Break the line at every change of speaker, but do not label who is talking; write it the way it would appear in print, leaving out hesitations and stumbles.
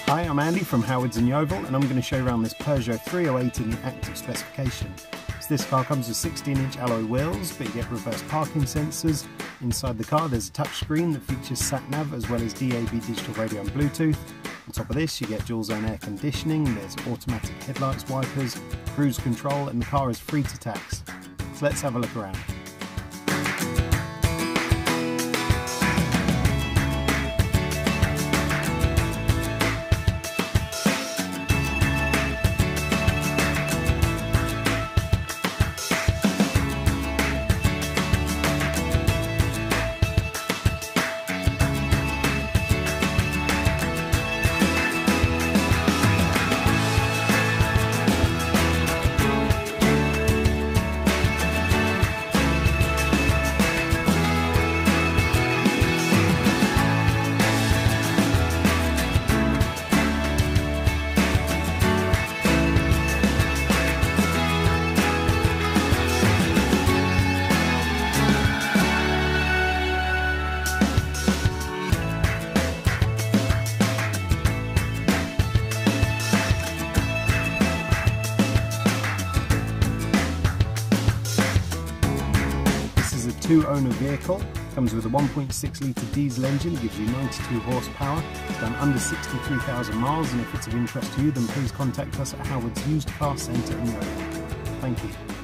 Hi, I'm Andy from Howard's in Yeovil, and I'm going to show you around this Peugeot 308 in the active specification. So this car comes with 16-inch alloy wheels, but you get reverse parking sensors. Inside the car there's a touch screen that features sat-nav as well as DAB digital radio and Bluetooth. On top of this you get dual zone air conditioning, there's automatic headlights, wipers, cruise control, and the car is free to tax. So let's have a look around. Two-owner vehicle, comes with a 1.6 litre diesel engine, gives you 92 horsepower, it's done under 63,000 miles, and if it's of interest to you then please contact us at Howard's Used Car Centre in Yeovil. Thank you.